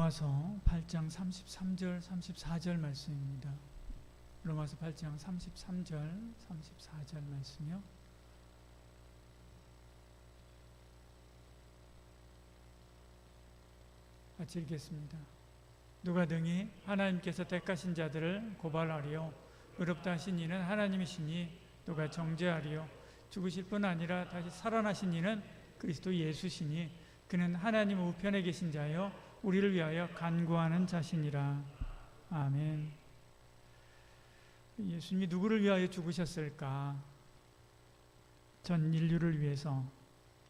로마서 8장 33절 34절 말씀입니다. 로마서 8장 33절 34절 말씀이요. 같이 읽겠습니다. 누가 등이 하나님께서 택하신 자들을 고발하리요 의롭다 하신 이는 하나님이시니 누가 정죄하리요 죽으실 뿐 아니라 다시 살아나신 이는 그리스도 예수시니 그는 하나님 우편에 계신 자요 우리를 위하여 간구하는 자시니라. 아멘. 예수님이 누구를 위하여 죽으셨을까? 전 인류를 위해서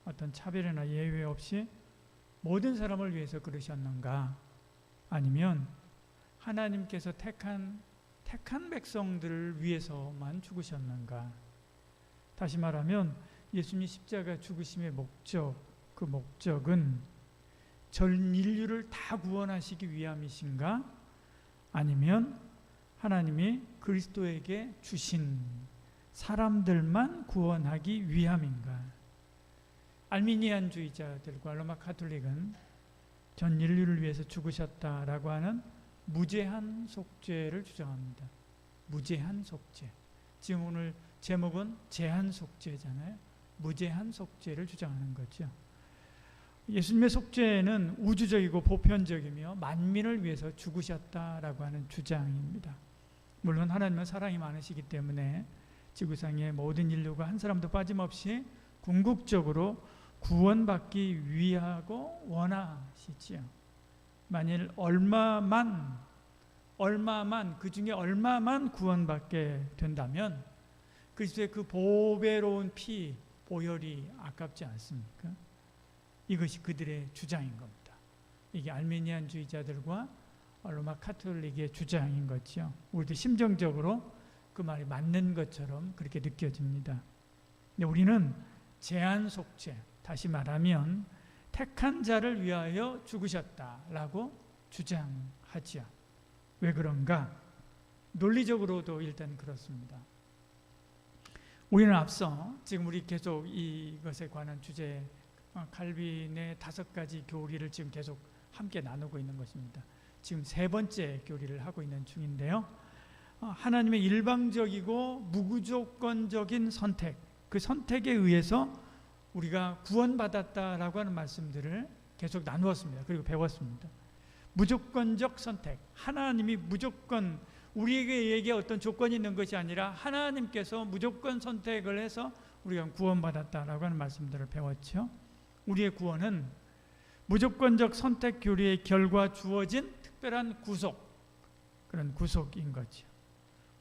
어떤 차별이나 예외 없이 모든 사람을 위해서 그러셨는가? 아니면 하나님께서 택한 백성들을 위해서만 죽으셨는가? 다시 말하면 예수님 십자가 죽으심의 목적, 그 목적은 전 인류를 다 구원하시기 위함이신가? 아니면 하나님이 그리스도에게 주신 사람들만 구원하기 위함인가? 알미니안주의자들과 로마 카톨릭은 전 인류를 위해서 죽으셨다라고 하는 무제한 속죄를 주장합니다. 무제한 속죄. 지금 오늘 제목은 제한 속죄잖아요. 무제한 속죄를 주장하는 거죠. 예수님의 속죄는 우주적이고 보편적이며 만민을 위해서 죽으셨다라고 하는 주장입니다. 물론 하나님은 사랑이 많으시기 때문에 지구상의 모든 인류가 한 사람도 빠짐없이 궁극적으로 구원받기 위하고 원하시지요. 만일 얼마만 그 중에 얼마만 구원받게 된다면 그리스도의 그 보배로운 피 보혈이 아깝지 않습니까? 이것이 그들의 주장인 겁니다. 이게 알메니안주의자들과 로마 카톨릭의 주장인 거죠. 우리도 심정적으로 그 말이 맞는 것처럼 그렇게 느껴집니다. 근데 우리는 제한 속죄, 다시 말하면 택한 자를 위하여 죽으셨다라고 주장하죠. 왜 그런가? 논리적으로도 일단 그렇습니다. 우리는 앞서 지금 우리 계속 이것에 관한 주제 칼빈의 5가지 교리를 지금 계속 함께 나누고 있는 것입니다. 지금 3번째 교리를 하고 있는 중인데요. 하나님의 일방적이고 무조건적인 선택, 그 선택에 의해서 우리가 구원받았다라고 하는 말씀들을 계속 나누었습니다. 그리고 배웠습니다. 무조건적 선택, 하나님이 무조건 우리에게 어떤 조건이 있는 것이 아니라 하나님께서 무조건 선택을 해서 우리가 구원받았다라고 하는 말씀들을 배웠죠. 우리의 구원은 무조건적 선택 교리의 결과 주어진 특별한 구속, 그런 구속인 거죠.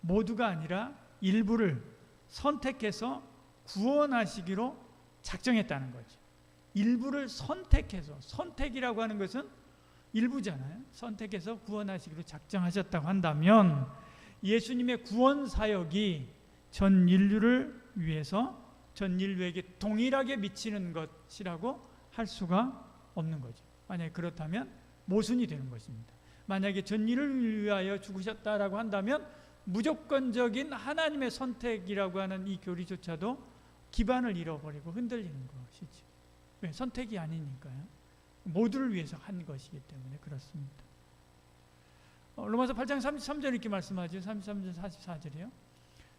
모두가 아니라 일부를 선택해서 구원하시기로 작정했다는 거죠. 일부를 선택해서, 선택이라고 하는 것은 일부잖아요. 선택해서 구원하시기로 작정하셨다고 한다면 예수님의 구원 사역이 전 인류를 위해서 전 인류에게 동일하게 미치는 것이라고 할 수가 없는 거죠. 만약에 그렇다면 모순이 되는 것입니다. 만약에 전 인류를 위하여 죽으셨다라고 한다면 무조건적인 하나님의 선택이라고 하는 이 교리조차도 기반을 잃어버리고 흔들리는 것이죠. 왜? 선택이 아니니까요. 모두를 위해서 한 것이기 때문에 그렇습니다. 로마서 8장 33절 이렇게 말씀하죠. 33절 44절이요.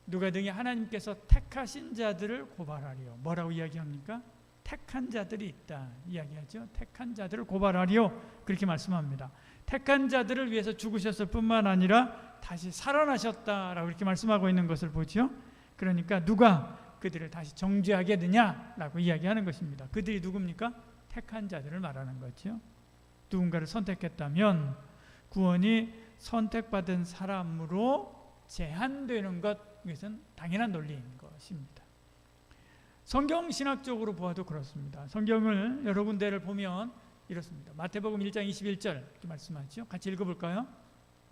누가 등이 하나님께서 택하신 자들을 고발하리요. 뭐라고 이야기합니까? 택한 자들이 있다 이야기하죠. 택한 자들을 고발하리요. 그렇게 말씀합니다. 택한 자들을 위해서 죽으셨을 뿐만 아니라 다시 살아나셨다라고 이렇게 말씀하고 있는 것을 보죠. 그러니까 누가 그들을 다시 정죄하겠느냐라고 이야기하는 것입니다. 그들이 누굽니까? 택한 자들을 말하는 거죠. 누군가를 선택했다면 구원이 선택받은 사람으로 제한되는 것, 이것은 당연한 논리인 것입니다. 성경 신학적으로 보아도 그렇습니다. 성경을 여러 군데를 보면 이렇습니다. 마태복음 1장 21절 이렇게 말씀하죠. 같이 읽어볼까요?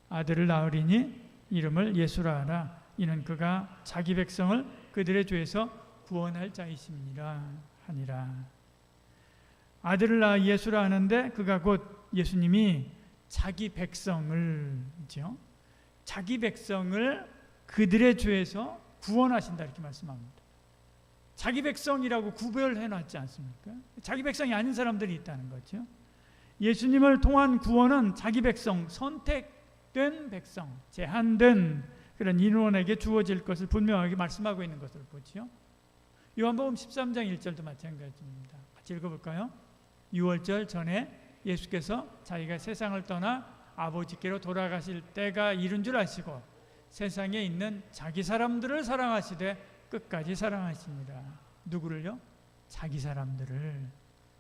아들을 낳으리니 이름을 예수라 하라. 이는 그가 자기 백성을 그들의 죄에서 구원할 자이심이라 하니라. 아들을 낳아 예수라 하는데 그가 곧 예수님이 자기 백성을죠. 자기 백성을 그들의 죄에서 구원하신다 이렇게 말씀합니다. 자기 백성이라고 구별해 놨지 않습니까? 자기 백성이 아닌 사람들이 있다는 거죠. 예수님을 통한 구원은 자기 백성, 선택된 백성, 제한된 그런 인원에게 주어질 것을 분명하게 말씀하고 있는 것을 보죠. 요한복음 13장 1절도 마찬가지입니다. 같이 읽어볼까요? 유월절 전에 예수께서 자기가 세상을 떠나 아버지께로 돌아가실 때가 이른 줄 아시고 세상에 있는 자기 사람들을 사랑하시되 끝까지 사랑하십니다. 누구를요? 자기 사람들을.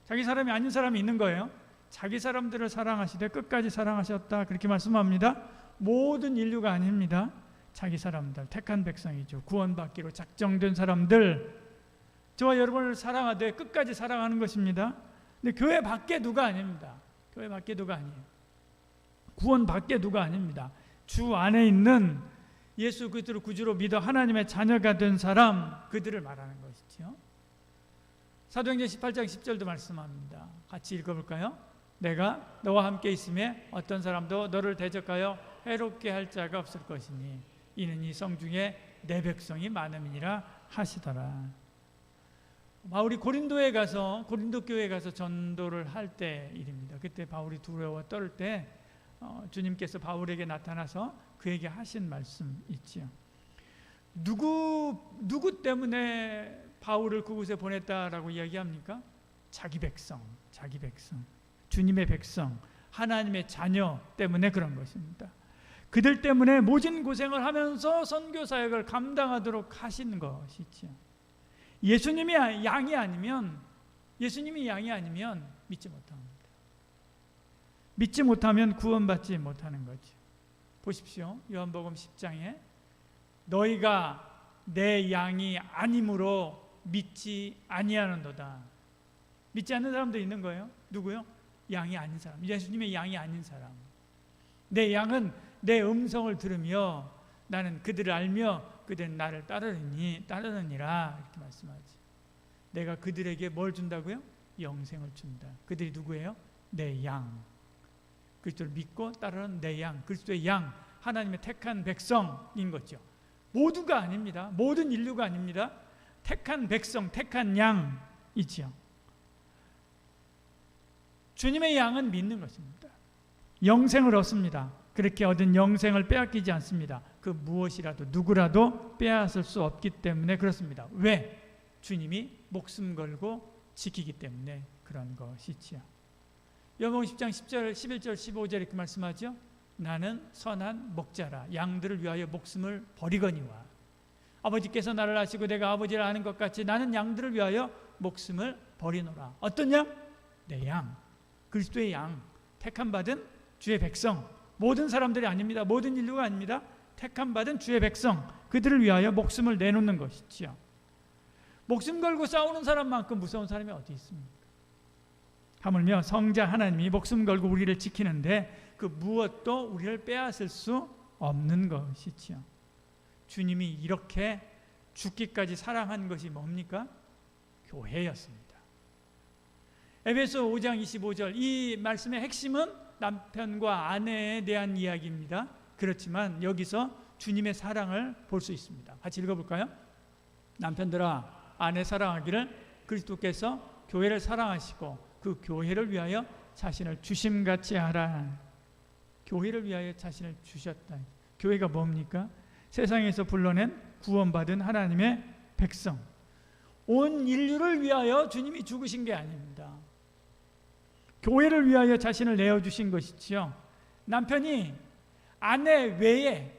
자기 사람이 아닌 사람이 있는 거예요. 자기 사람들을 사랑하시되 끝까지 사랑하셨다, 그렇게 말씀합니다. 모든 인류가 아닙니다. 자기 사람들, 택한 백성이죠. 구원받기로 작정된 사람들, 저와 여러분을 사랑하되 끝까지 사랑하는 것입니다. 근데 교회 밖에 누가 아닙니다. 교회 밖에 누가 아니에요. 구원 밖에 누가 아닙니다. 주 안에 있는 예수 그리스도를 구주로 믿어 하나님의 자녀가 된 사람, 그들을 말하는 것이죠. 사도행전 18장 10절도 말씀합니다. 같이 읽어볼까요? 내가 너와 함께 있음에 어떤 사람도 너를 대적하여 해롭게 할 자가 없을 것이니 이는 이 성 중에 내 백성이 많음이니라 하시더라. 바울이 고린도 교회에 가서 전도를 할 때 일입니다. 그때 바울이 두려워 떨 때 주님께서 바울에게 나타나서 그에게 하신 말씀 있지요. 누구 때문에 바울을 그곳에 보냈다라고 이야기합니까? 자기 백성, 주님의 백성, 하나님의 자녀 때문에 그런 것입니다. 그들 때문에 모진 고생을 하면서 선교 사역을 감당하도록 하신 것이죠. 예수님이 양이 아니면 믿지 못합니다. 믿지 못하면 구원받지 못하는 거죠. 보십시오. 요한복음 10장에 너희가 내 양이 아니므로 믿지 아니하는도다. 믿지 않는 사람도 있는 거예요. 누구요? 양이 아닌 사람. 예수님의 양이 아닌 사람. 내 양은 내 음성을 들으며 나는 그들을 알며 그들은 나를 따르느니라, 이렇게 말씀하지. 내가 그들에게 뭘 준다고요? 영생을 준다. 그들이 누구예요? 내 양. 그리스도를 믿고 따르는 내 양, 그리스도의 양, 하나님의 택한 백성인 거죠. 모두가 아닙니다. 모든 인류가 아닙니다. 택한 백성, 택한 양이지요. 주님의 양은 믿는 것입니다. 영생을 얻습니다. 그렇게 얻은 영생을 빼앗기지 않습니다. 그 무엇이라도 누구라도 빼앗을 수 없기 때문에 그렇습니다. 왜? 주님이 목숨 걸고 지키기 때문에 그런 것이지요. 요한복음 10장 10절, 11절, 15절 이렇게 말씀하죠. 나는 선한 목자라 양들을 위하여 목숨을 버리거니와 아버지께서 나를 아시고 내가 아버지를 아는 것 같이 나는 양들을 위하여 목숨을 버리노라. 어떤 양? 내 양, 그리스도의 양, 택함 받은 주의 백성. 모든 사람들이 아닙니다. 모든 인류가 아닙니다. 택함 받은 주의 백성, 그들을 위하여 목숨을 내놓는 것이지요. 목숨 걸고 싸우는 사람만큼 무서운 사람이 어디 있습니까? 하물며 성자 하나님이 목숨 걸고 우리를 지키는데 그 무엇도 우리를 빼앗을 수 없는 것이지요. 주님이 이렇게 죽기까지 사랑한 것이 뭡니까? 교회였습니다. 에베소 5장 25절, 이 말씀의 핵심은 남편과 아내에 대한 이야기입니다. 그렇지만 여기서 주님의 사랑을 볼 수 있습니다. 같이 읽어볼까요? 남편들아 아내 사랑하기를 그리스도께서 교회를 사랑하시고 그 교회를 위하여 자신을 주심같이 하라. 교회를 위하여 자신을 주셨다. 교회가 뭡니까? 세상에서 불러낸 구원받은 하나님의 백성, 온 인류를 위하여 주님이 죽으신 게 아닙니다. 교회를 위하여 자신을 내어주신 것이지요. 남편이 아내 외에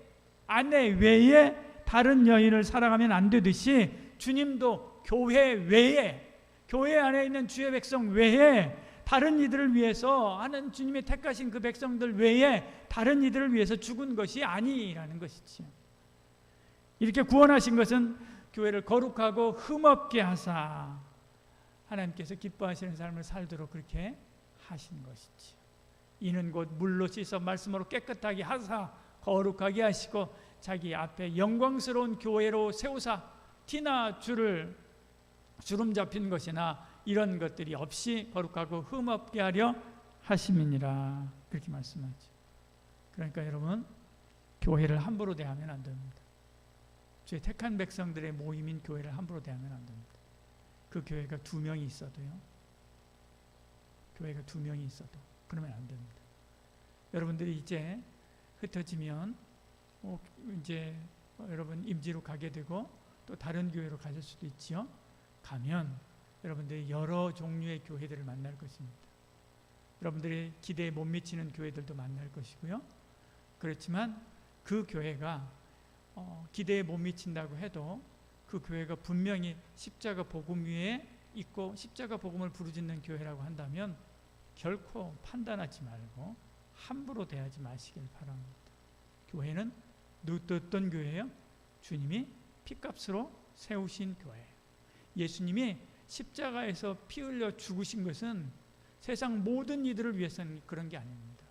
다른 여인을 사랑하면 안 되듯이 주님도 교회 외에, 교회 안에 있는 주의 백성 외에 다른 이들을 위해서 하는 주님의 택하신 그 백성들 외에 다른 이들을 위해서 죽은 것이 아니라는 것이지요. 이렇게 구원하신 것은 교회를 거룩하고 흠없게 하사 하나님께서 기뻐하시는 삶을 살도록 그렇게 하신 것이지요. 이는 곧 물로 씻어 말씀으로 깨끗하게 하사 거룩하게 하시고 자기 앞에 영광스러운 교회로 세우사 티나 주름 잡힌 것이나 이런 것들이 없이 거룩하고 흠없게 하려 하심이니라, 그렇게 말씀하죠. 그러니까 여러분, 교회를 함부로 대하면 안 됩니다. 주의 택한 백성들의 모임인 교회를 함부로 대하면 안 됩니다. 그 교회가 2명이 있어도요, 교회가 2명이 있어도 그러면 안 됩니다. 여러분들이 이제 흩어지면 이제 여러분 임지로 가게 되고 또 다른 교회로 가실 수도 있지요. 가면 여러분들이 여러 종류의 교회들을 만날 것입니다. 여러분들이 기대에 못 미치는 교회들도 만날 것이고요. 그렇지만 그 교회가 기대에 못 미친다고 해도 그 교회가 분명히 십자가 복음 위에 있고 십자가 복음을 부르짖는 교회라고 한다면 결코 판단하지 말고 함부로 대하지 마시길 바랍니다. 교회는 어떤 교회예요? 주님이 피값으로 세우신 교회예요. 예수님이 십자가에서 피 흘려 죽으신 것은 세상 모든 이들을 위해서는 그런 게 아닙니다.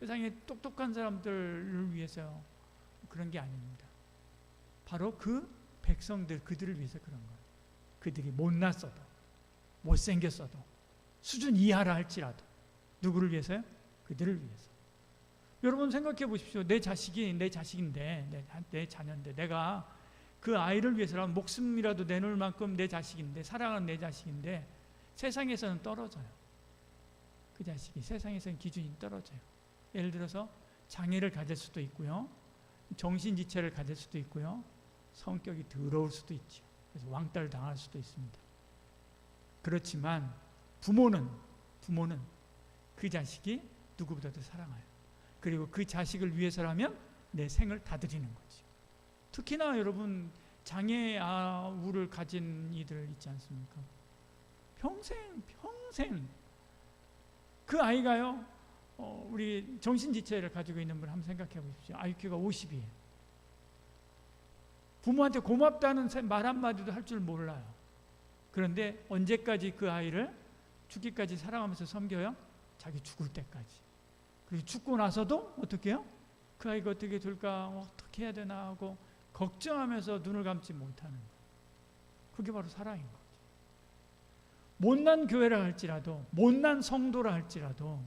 세상에 똑똑한 사람들을 위해서 그런 게 아닙니다. 바로 그 백성들, 그들을 위해서 그런 거예요. 그들이 못났어도 못생겼어도 수준 이하라 할지라도 누구를 위해서요? 그들을 위해서. 여러분 생각해 보십시오. 내 자식이 내 자식인데, 내 자녀인데, 내가 그 아이를 위해서라면 목숨이라도 내놓을 만큼 내 자식인데, 사랑하는 내 자식인데 세상에서는 떨어져요. 그 자식이 세상에서는 기준이 떨어져요. 예를 들어서 장애를 가질 수도 있고요, 정신지체를 가질 수도 있고요, 성격이 더러울 수도 있죠. 그래서 왕따를 당할 수도 있습니다. 그렇지만 부모는 그 자식이 누구보다도 사랑해요. 그리고 그 자식을 위해서라면 내 생을 다 드리는 거죠. 특히나 여러분 장애 아우를 가진 이들 있지 않습니까? 평생 그 아이가요, 우리 정신지체를 가지고 있는 분 한번 생각해 보십시오. IQ가 50이에요. 부모한테 고맙다는 말 한마디도 할 줄 몰라요. 그런데 언제까지 그 아이를 죽기까지 사랑하면서 섬겨요? 자기 죽을 때까지. 그리고 죽고 나서도 어떻게 해요? 그 아이가 어떻게 될까, 어떻게 해야 되나 하고 걱정하면서 눈을 감지 못하는 거예요. 그게 바로 사랑인 거죠. 못난 교회라 할지라도, 못난 성도라 할지라도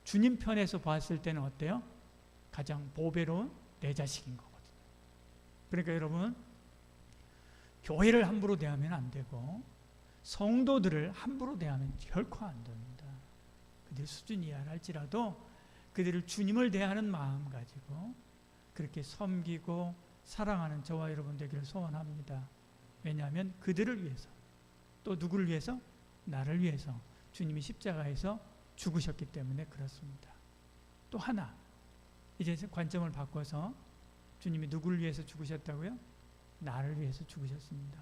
주님 편에서 봤을 때는 어때요? 가장 보배로운 내 자식인 거거든요. 그러니까 여러분, 교회를 함부로 대하면 안 되고 성도들을 함부로 대하면 결코 안 됩니다. 그들 수준 이하라 할지라도 그들을 주님을 대하는 마음 가지고 그렇게 섬기고 사랑하는 저와 여러분 되기를 소원합니다. 왜냐하면 그들을 위해서, 또 누구를 위해서? 나를 위해서 주님이 십자가에서 죽으셨기 때문에 그렇습니다. 또 하나, 이제 관점을 바꿔서 주님이 누구를 위해서 죽으셨다고요? 나를 위해서 죽으셨습니다.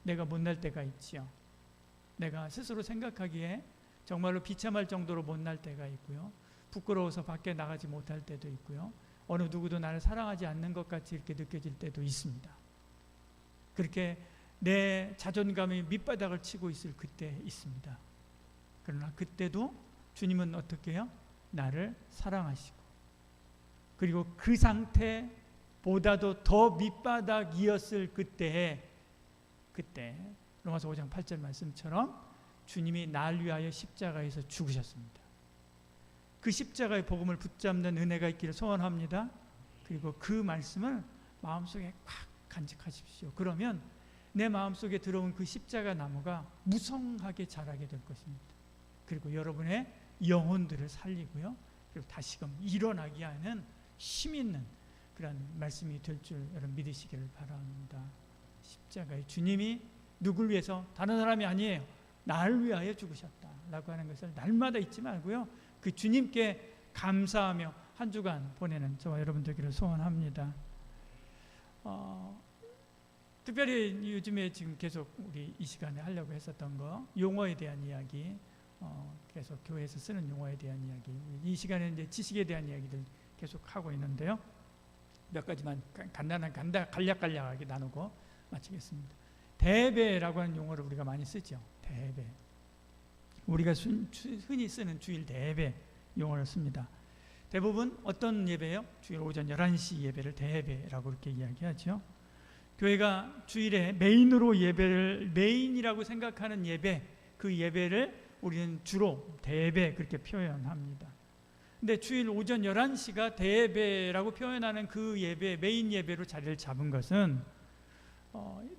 내가 못날 때가 있지요. 내가 스스로 생각하기에 정말로 비참할 정도로 못날 때가 있고요, 부끄러워서 밖에 나가지 못할 때도 있고요, 어느 누구도 나를 사랑하지 않는 것 같이 이렇게 느껴질 때도 있습니다. 그렇게 내 자존감이 밑바닥을 치고 있을 그때 있습니다. 그러나 그때도 주님은 어떻게 해요? 나를 사랑하시고, 그리고 그 상태보다도 더 밑바닥이었을 그때 로마서 5장 8절 말씀처럼 주님이 날 위하여 십자가에서 죽으셨습니다. 그 십자가의 복음을 붙잡는 은혜가 있기를 소원합니다. 그리고 그 말씀을 마음속에 꽉 간직하십시오. 그러면 내 마음속에 들어온 그 십자가 나무가 무성하게 자라게 될 것입니다. 그리고 여러분의 영혼들을 살리고요, 그리고 다시금 일어나게 하는 힘 있는 그런 말씀이 될 줄 여러분 믿으시기를 바랍니다. 십자가의 주님이 누굴 위해서? 다른 사람이 아니에요. 나를 위하여 죽으셨다라고 하는 것을 날마다 잊지 말고요, 그 주님께 감사하며 한 주간 보내는 저와 여러분 되기를 소원합니다. 특별히 요즘에 지금 계속 우리 이 시간에 하려고 했었던 거, 용어에 대한 이야기, 계속 교회에서 쓰는 용어에 대한 이야기, 이 시간에 이제 지식에 대한 이야기들 계속 하고 있는데요, 몇 가지만 간략하게 나누고 마치겠습니다. 대배라고 하는 용어를 우리가 많이 쓰죠. 대배. 우리가 흔히 쓰는 주일 대배 용어를 씁니다. 대부분 어떤 예배예요? 주일 오전 11시 예배를 대배라고 그렇게 이야기하죠. 교회가 주일에 메인으로 예배를, 메인이라고 생각하는 예배, 그 예배를 우리는 주로 대배 그렇게 표현합니다. 근데 주일 오전 11시가 대예배라고 표현하는 그 예배, 메인 예배로 자리를 잡은 것은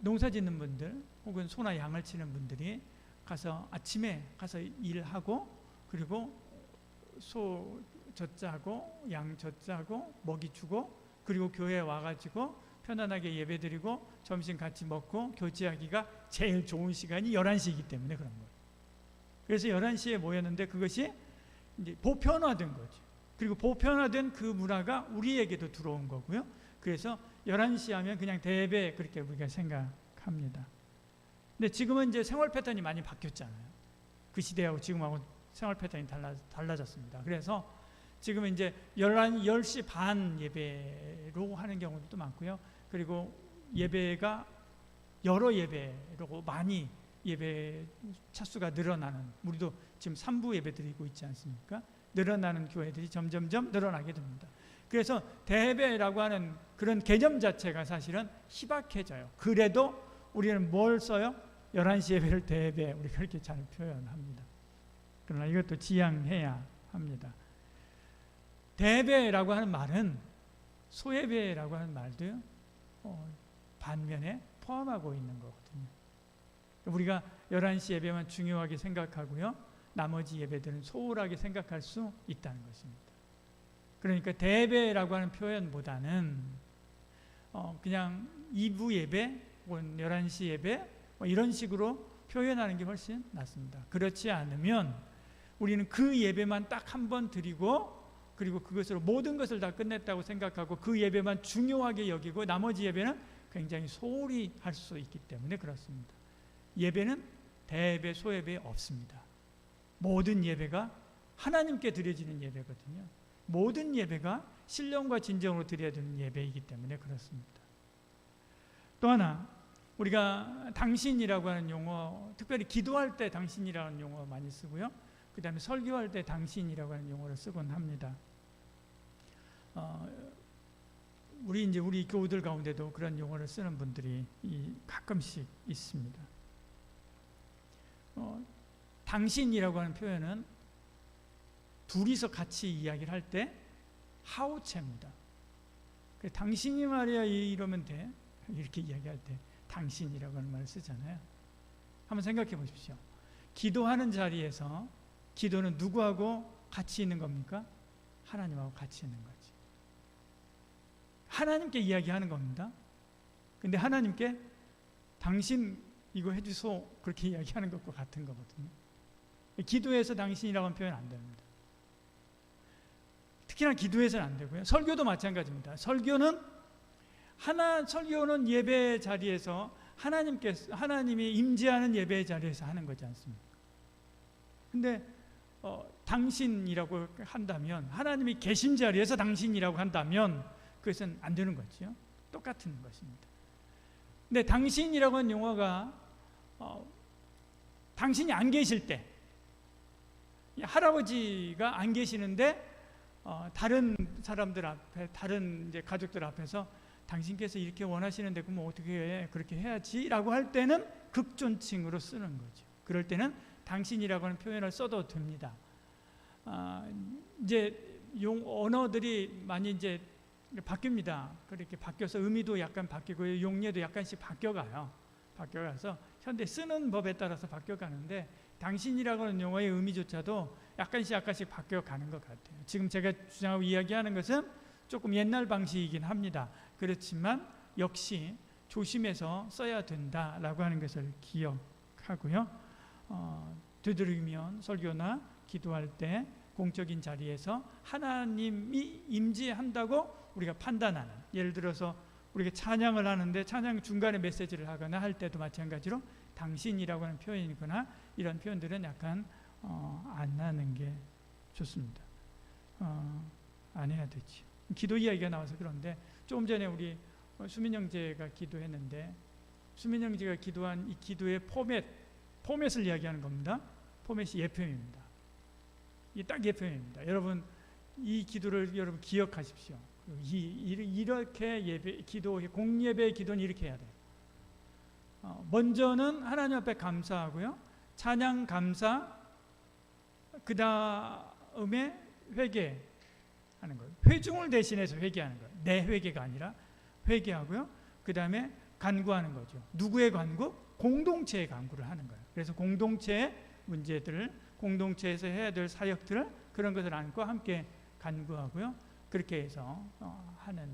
농사 짓는 분들 혹은 소나 양을 치는 분들이 가서 아침에 가서 일하고, 그리고 소 젖자고 양 젖자고 먹이 주고 그리고 교회에 와가지고 편안하게 예배드리고 점심 같이 먹고 교제하기가 제일 좋은 시간이 11시이기 때문에 그런 거예요. 그래서 11시에 모였는데 그것이 이제 보편화된 거죠. 그리고 보편화된 그 문화가 우리에게도 들어온 거고요. 그래서 11시 하면 그냥 대배 그렇게 우리가 생각합니다. 근데 지금은 이제 생활 패턴이 많이 바뀌었잖아요. 그 시대하고 지금하고 생활 패턴이 달라졌습니다. 그래서 지금은 이제 10시 반 예배로 하는 경우도 많고요. 그리고 예배가 여러 예배로 많이 예배 차수가 늘어나는, 우리도 지금 3부 예배 드리고 있지 않습니까? 늘어나는 교회들이 점점점 늘어나게 됩니다. 그래서 대배라고 하는 그런 개념 자체가 사실은 희박해져요. 그래도 우리는 뭘 써요? 11시 예배를 대배, 우리가 그렇게 잘 표현합니다. 그러나 이것도 지양해야 합니다. 대배라고 하는 말은 소예배라고 하는 말도요, 반면에 포함하고 있는 거거든요. 우리가 11시 예배만 중요하게 생각하고요, 나머지 예배들은 소홀하게 생각할 수 있다는 것입니다. 그러니까 대배라고 하는 표현보다는 그냥 2부 예배 혹은 11시 예배 이런 식으로 표현하는 게 훨씬 낫습니다. 그렇지 않으면 우리는 그 예배만 딱 한 번 드리고 그리고 그것으로 모든 것을 다 끝냈다고 생각하고 그 예배만 중요하게 여기고 나머지 예배는 굉장히 소홀히 할 수 있기 때문에 그렇습니다. 예배는 대예배, 소예배 없습니다. 모든 예배가 하나님께 드려지는 예배거든요. 모든 예배가 신령과 진정으로 드려야 되는 예배이기 때문에 그렇습니다. 또 하나, 우리가 당신이라고 하는 용어, 특별히 기도할 때 당신이라는 용어 많이 쓰고요. 그 다음에 설교할 때 당신이라고 하는 용어를 쓰곤 합니다. 우리 교우들 가운데도 그런 용어를 쓰는 분들이 가끔씩 있습니다. 당신이라고 하는 표현은 둘이서 같이 이야기를 할 때 하우체입니다. 당신이 말이야 이러면 돼, 이렇게 이야기할 때 당신이라고 하는 말을 쓰잖아요. 한번 생각해 보십시오. 기도하는 자리에서 기도는 누구하고 같이 있는 겁니까? 하나님하고 같이 있는 거지. 하나님께 이야기하는 겁니다. 근데 하나님께 당신 이거 해주소 그렇게 이야기하는 것과 같은 거거든요. 기도에서 당신이라고 하는 표현 안 됩니다. 특히나 기도에서는 안 되고요. 설교도 마찬가지입니다. 설교는 예배 자리에서 하나님이 임재하는 예배 자리에서 하는 거지 않습니까? 근데 당신이라고 한다면, 하나님이 계신 자리에서 당신이라고 한다면 그것은 안 되는 거죠. 똑같은 것입니다. 근데 당신이라고 하는 용어가 당신이 안 계실 때, 할아버지가 안 계시는데 다른 사람들 앞에, 다른 이제 가족들 앞에서 당신께서 이렇게 원하시는데 그럼 어떻게 해? 그렇게 해야지라고 할 때는 극존칭으로 쓰는 거죠. 그럴 때는 당신이라고 하는 표현을 써도 됩니다. 이제 언어들이 많이 이제 바뀝니다. 그렇게 바뀌어서 의미도 약간 바뀌고 용례도 약간씩 바뀌어가서 현대 쓰는 법에 따라서 바뀌어가는데, 당신이라고 하는 용어의 의미조차도 약간씩 바뀌어가는 것 같아요. 지금 제가 주장하고 이야기하는 것은 조금 옛날 방식이긴 합니다. 그렇지만 역시 조심해서 써야 된다라고 하는 것을 기억하고요. 되도록이면 설교나 기도할 때 공적인 자리에서 하나님이 임재한다고 우리가 판단하는, 예를 들어서 우리가 찬양을 하는데 찬양 중간에 메시지를 하거나 할 때도 마찬가지로 당신이라고 하는 표현이거나 이런 표현들은 약간 안 하는 게 좋습니다. 안 해야 되지. 기도 이야기가 나와서 그런데, 조금 전에 우리 수민 형제가 기도했는데, 수민 형제가 기도한 이 기도의 포맷을 이야기하는 겁니다. 포맷이 예표입니다. 이게 딱 예표입니다. 여러분 이 기도를 여러분 기억하십시오. 이렇게 공예배 기도는 이렇게 해야 돼요. 먼저는 하나님 앞에 감사하고요, 찬양 감사, 그 다음에 회개하는 거예요. 회중을 대신해서 회개하는 거예요. 내 회개가 아니라 회개하고요, 그 다음에 간구하는 거죠. 누구의 간구? 공동체의 간구를 하는 거예요. 그래서 공동체의 문제들을, 공동체에서 해야 될 사역들을 그런 것을 안고 함께 간구하고요. 그렇게 해서 하는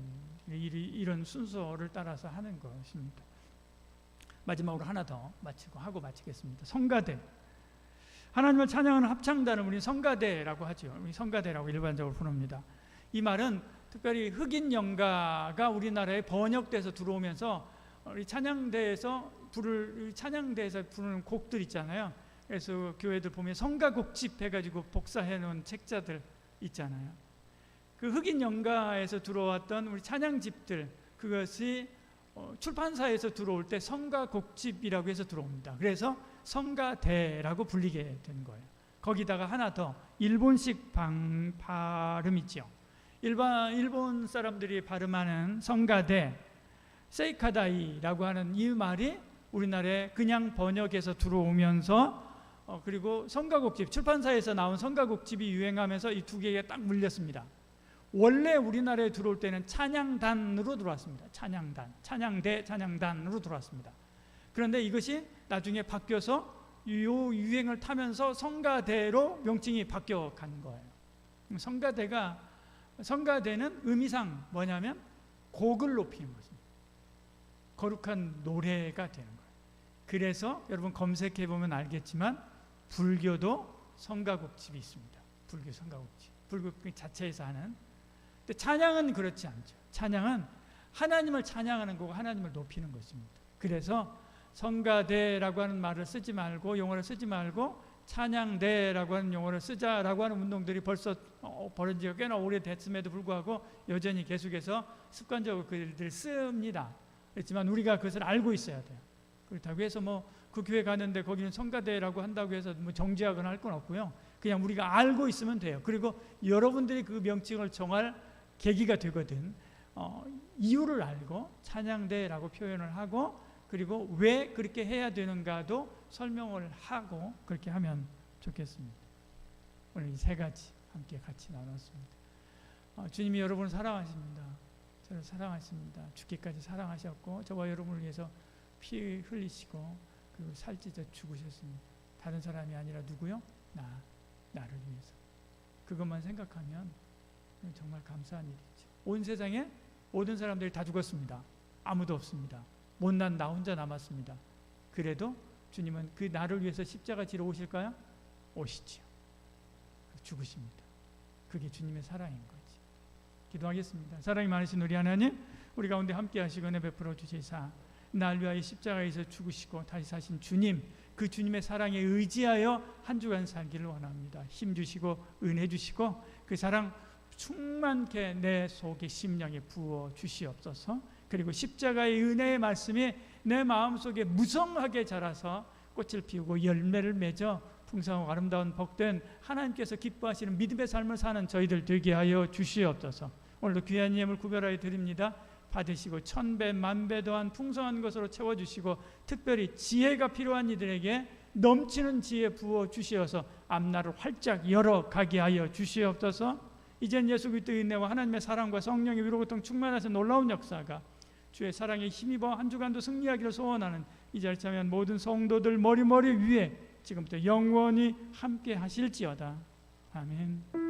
이런 순서를 따라서 하는 것입니다. 마지막으로 하나 더 마치겠습니다. 성가대. 하나님을 찬양하는 합창단을 우리 성가대라고 하죠. 우리 성가대라고 일반적으로 부릅니다. 이 말은 특별히 흑인 연가가 우리나라에 번역돼서 들어오면서 우리 찬양대에서 부르는 곡들 있잖아요. 그래서 교회들 보면 성가곡집 해가지고 복사해 놓은 책자들 있잖아요. 그 흑인 연가에서 들어왔던 우리 찬양집들, 그것이 출판사에서 들어올 때 성가곡집이라고 해서 들어옵니다. 그래서 성가대라고 불리게 된 거예요. 거기다가 하나 더 일본식 발음 있죠. 일본 사람들이 발음하는 성가대, 세이카다이라고 하는 이 말이 우리나라에 그냥 번역해서 들어오면서 그리고 성가곡집, 출판사에서 나온 성가곡집이 유행하면서 이 두 개가 딱 물렸습니다. 원래 우리나라에 들어올 때는 찬양단으로 들어왔습니다. 찬양대, 찬양단으로 들어왔습니다. 그런데 이것이 나중에 바뀌어서 유행을 타면서 성가대로 명칭이 바뀌어간 거예요. 성가대는 의미상 뭐냐면 곡을 높이는 것입니다. 거룩한 노래가 되는 거예요. 그래서 여러분 검색해 보면 알겠지만 불교도 성가곡집이 있습니다. 불교 성가곡집, 불교 자체에서 하는. 근데 찬양은 그렇지 않죠. 찬양은 하나님을 찬양하는 거고 하나님을 높이는 것입니다. 그래서 성가대라고 하는 말을 쓰지 말고, 용어를 쓰지 말고 찬양대라고 하는 용어를 쓰자라고 하는 운동들이 벌써 벌어진 지가 꽤나 오래됐음에도 불구하고 여전히 계속해서 습관적으로 그들을 씁니다. 그렇지만 우리가 그것을 알고 있어야 돼요. 그렇다고 해서 그 교회 가는데 거기는 성가대라고 한다고 해서 정지하거나 할 건 없고요. 그냥 우리가 알고 있으면 돼요. 그리고 여러분들이 그 명칭을 정할 계기가 되거든. 이유를 알고 찬양대라고 표현을 하고, 그리고 왜 그렇게 해야 되는가도 설명을 하고 그렇게 하면 좋겠습니다. 오늘 이 세 가지 함께 같이 나눴습니다. 주님이 여러분을 사랑하십니다. 저를 사랑하십니다. 죽기까지 사랑하셨고 저와 여러분을 위해서 피 흘리시고 그리고 살찌져 죽으셨습니다. 다른 사람이 아니라 누구요? 나를 위해서. 그것만 생각하면 정말 감사한 일이죠. 온 세상에 모든 사람들이 다 죽었습니다. 아무도 없습니다. 못난 나 혼자 남았습니다. 그래도 주님은 그 나를 위해서 십자가 지러 오실까요? 오시지요. 죽으십니다. 그게 주님의 사랑인 거지. 기도하겠습니다. 사랑이 많으신 우리 하나님, 우리 가운데 함께 하시고 은혜 베풀어 주시사 날 위하여 십자가에서 죽으시고 다시 사신 주님, 그 주님의 사랑에 의지하여 한 주간 살기를 원합니다. 힘 주시고 은혜 주시고 그 사랑 충만케 내 속에 심령에 부어 주시옵소서. 그리고 십자가의 은혜의 말씀이 내 마음속에 무성하게 자라서 꽃을 피우고 열매를 맺어 풍성하고 아름다운 복된 하나님께서 기뻐하시는 믿음의 삶을 사는 저희들 되게 하여 주시옵소서. 오늘도 귀한 예물 구별하여 드립니다. 받으시고 천배 만배 더한 풍성한 것으로 채워주시고 특별히 지혜가 필요한 이들에게 넘치는 지혜 부어 주시어서 앞날을 활짝 열어가게 하여 주시옵소서. 이젠 예수 그리스도의 은혜와 하나님의 사랑과 성령의 위로 고통 충만하신 놀라운 역사가 주의 사랑에 힘입어 한 주간도 승리하기를 소원하는 이 자리에 참여한 모든 성도들 머리 위에 지금부터 영원히 함께 하실지어다. 아멘.